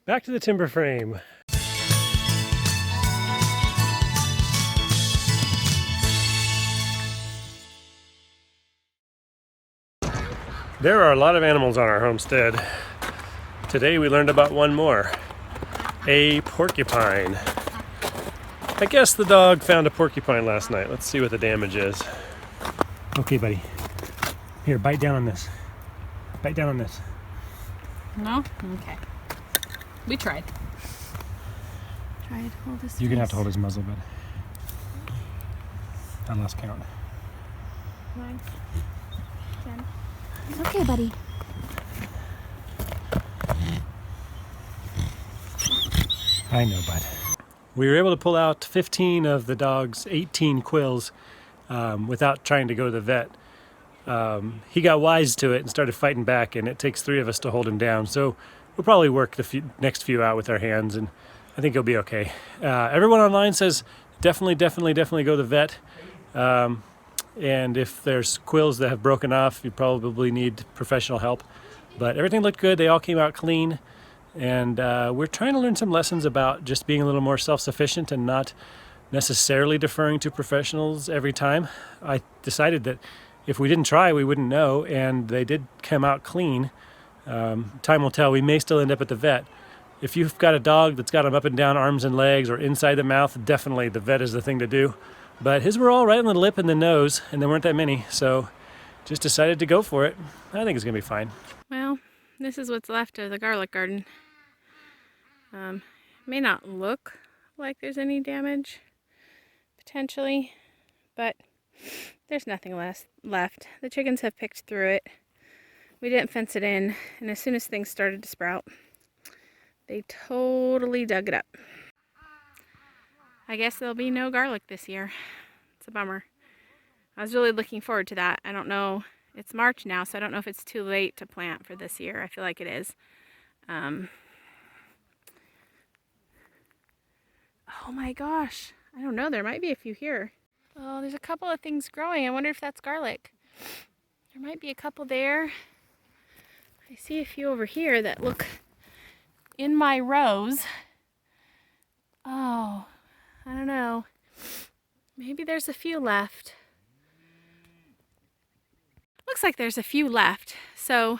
Back to the timber frame. There are a lot of animals on our homestead. Today we learned about one more, a porcupine. I guess the dog found a porcupine last night. Let's see what the damage is. Okay, buddy. Here, bite down on this. Bite down on this. No? Okay. We tried. Try to hold his You're gonna have face. to hold his muzzle, bud. I lost count. 9, 10. It's okay, buddy. I know, bud. We were able to pull out 15 of the dog's 18 quills without trying to go to the vet. He got wise to it and started fighting back, and it takes 3 of us to hold him down. So we'll probably work the next few out with our hands, and I think he'll be okay. Everyone online says definitely go to the vet. And if there's quills that have broken off, you probably need professional help. But everything looked good. They all came out clean. And we're trying to learn some lessons about just being a little more self-sufficient and not necessarily deferring to professionals every time. I decided that if we didn't try, we wouldn't know, and they did come out clean. Time will tell. We may still end up at the vet. If you've got a dog that's got them up and down arms and legs or inside the mouth, definitely the vet is the thing to do. But his were all right on the lip and the nose, and there weren't that many, so just decided to go for it. I think it's going to be fine. Well, this is what's left of the garlic garden. May not look like there's any damage, potentially, but there's nothing left. The chickens have picked through it. We didn't fence it in, and as soon as things started to sprout, they totally dug it up. I guess there'll be no garlic this year. It's a bummer. I was really looking forward to that. I don't know. It's March now, so I don't know if it's too late to plant for this year. I feel like it is. Oh my gosh. I don't know. There might be a few here. Oh, there's a couple of things growing. I wonder if that's garlic. There might be a couple there. I see a few over here that look in my rows. Oh, I don't know. Maybe there's a few left. Looks like there's a few left. So,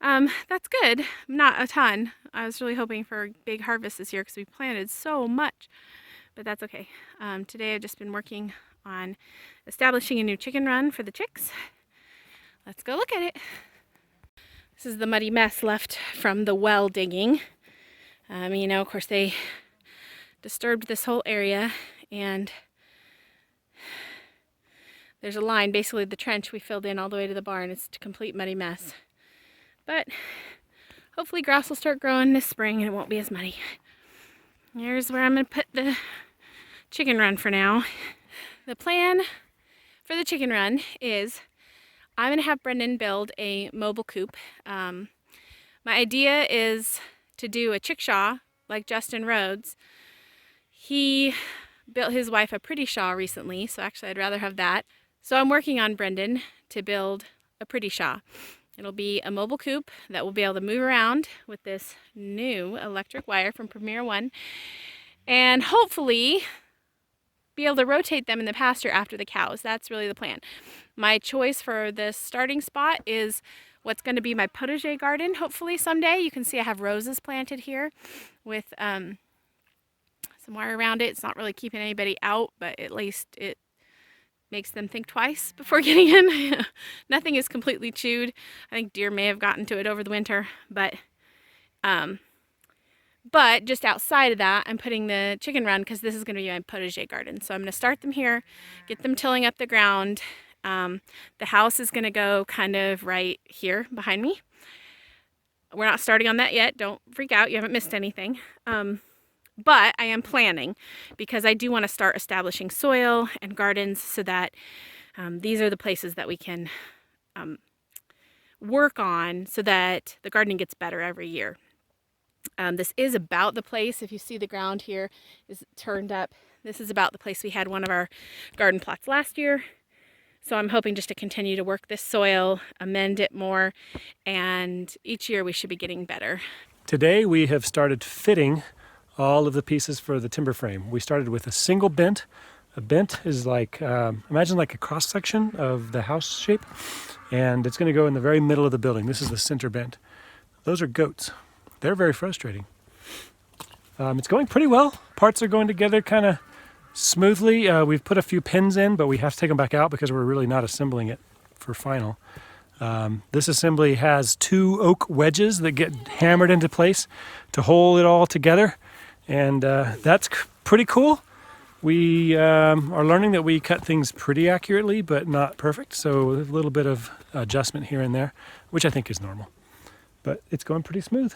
that's good. Not a ton. I was really hoping for a big harvest this year because we planted so much, but that's okay. Today I've just been working on establishing a new chicken run for the chicks. Let's go look at it. This is the muddy mess left from the well digging. You know, of course they disturbed this whole area, and there's a line, basically the trench we filled in all the way to the barn. It's a complete muddy mess. But hopefully grass will start growing this spring and it won't be as muddy. Here's where I'm going to put the chicken run for now. The plan for the chicken run is I'm going to have Brendan build a mobile coop. My idea is to do a chickshaw like Justin Rhodes. He built his wife a prettyshaw recently, so actually I'd rather have that. So I'm working on Brendan to build a prettyshaw. It'll be a mobile coop that will be able to move around with this new electric wire from Premier One, and hopefully be able to rotate them in the pasture after the cows. That's really the plan. My choice for this starting spot is what's going to be my potager garden. Hopefully someday. You can see I have roses planted here with some wire around it. It's not really keeping anybody out, but at least it makes them think twice before getting in. Nothing is completely chewed. I think deer may have gotten to it over the winter, but just outside of that, I'm putting the chicken run because this is going to be my potager garden. So I'm going to start them here, get them tilling up the ground. The house is going to go kind of right here behind me. We're not starting on that yet. Don't freak out. You haven't missed anything. But I am planning because I do want to start establishing soil and gardens so that these are the places that we can work on so that the gardening gets better every year. This is about the place, if you see the ground here is turned up, this is about the place we had one of our garden plots last year. So I'm hoping just to continue to work this soil, amend it more, and each year we should be getting better. Today we have started fitting all of the pieces for the timber frame. We started with a single bent. A bent is like, imagine like a cross section of the house shape, and it's going to go in the very middle of the building. This is the center bent. Those are goats. They're very frustrating. It's going pretty well. Parts are going together kind of smoothly. We've put a few pins in, but we have to take them back out because we're really not assembling it for final. This assembly has 2 oak wedges that get hammered into place to hold it all together, and that's pretty cool. We are learning that we cut things pretty accurately, but not perfect, so a little bit of adjustment here and there, which I think is normal. But it's going pretty smooth.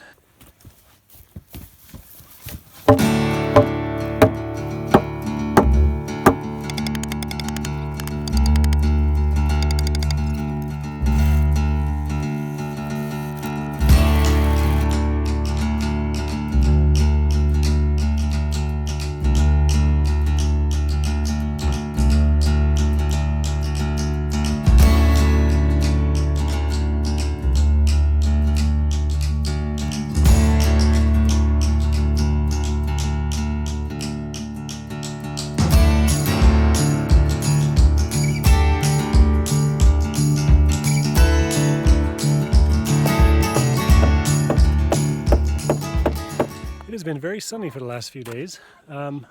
It has been very sunny for the last few days,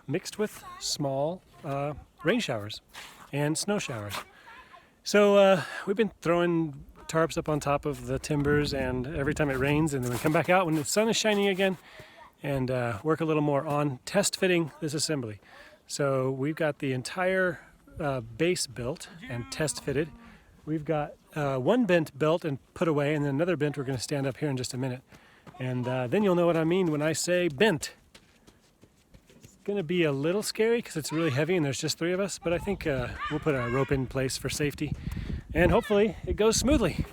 mixed with small rain showers and snow showers. So we've been throwing tarps up on top of the timbers, and every time it rains, and then we come back out when the sun is shining again and work a little more on test fitting this assembly. So we've got the entire base built and test fitted. We've got one bent built and put away, and then another bent we're going to stand up here in just a minute. And then you'll know what I mean when I say bent. It's going to be a little scary because it's really heavy and there's just 3 of us, but I think we'll put a rope in place for safety, and hopefully it goes smoothly.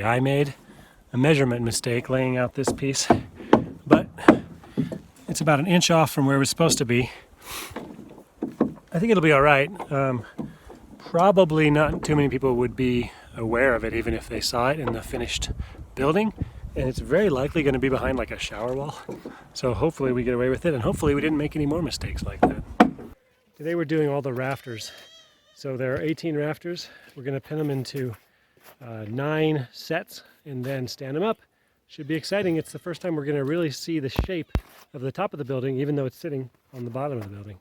I made a measurement mistake laying out this piece, but it's about 1 inch off from where it was supposed to be. I think it'll be all right. Probably not too many people would be aware of it, even if they saw it in the finished building, and it's very likely going to be behind like a shower wall. So hopefully we get away with it, and hopefully we didn't make any more mistakes like that. Today we're doing all the rafters. So there are 18 rafters. We're going to pin them into 9 sets and then stand them up. Should be exciting. It's the first time we're going to really see the shape of the top of the building, even though it's sitting on the bottom of the building.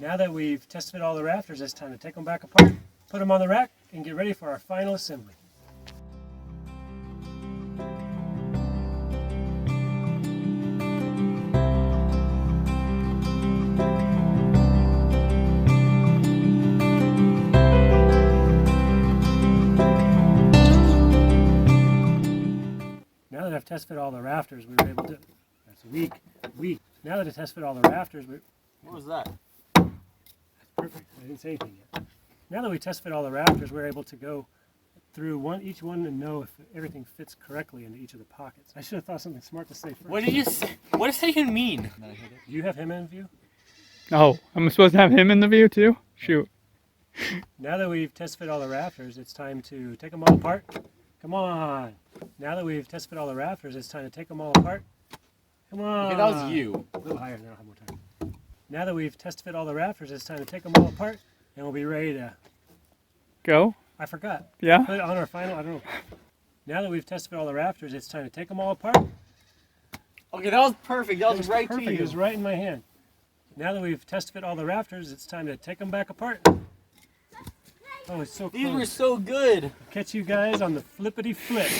Now that we've tested all the rafters, it's time to take them back apart, put them on the rack, and get ready for our final assembly. Now that I've test fit all the rafters, we were able to, that's weak. Now that I test fit all the rafters, what was that? Perfect. I didn't say anything yet. Now that we test fit all the rafters, we're able to go through each one and know if everything fits correctly into each of the pockets. I should have thought something smart to say first. What did you say? What does that even mean? Do you have him in view? Oh, I'm supposed to have him in the view too? Shoot. Now that we've test fit all the rafters, it's time to take them all apart. Come on. Now that we've test fit all the rafters, it's time to take them all apart. Come on. Okay, that was you. A little higher, then I'll have more time. Now that we've test fit all the rafters, it's time to take them all apart, and we'll be ready to Go? I forgot. Yeah? Put it on our final, I don't know. Now that we've tested all the rafters, it's time to take them all apart. Okay, that was perfect. That It was right perfect. to It you. was right in my hand. Now that we've test fit all the rafters, it's time to take them back apart. Oh, it's so These were close. so good. Catch you guys on the flippity flip.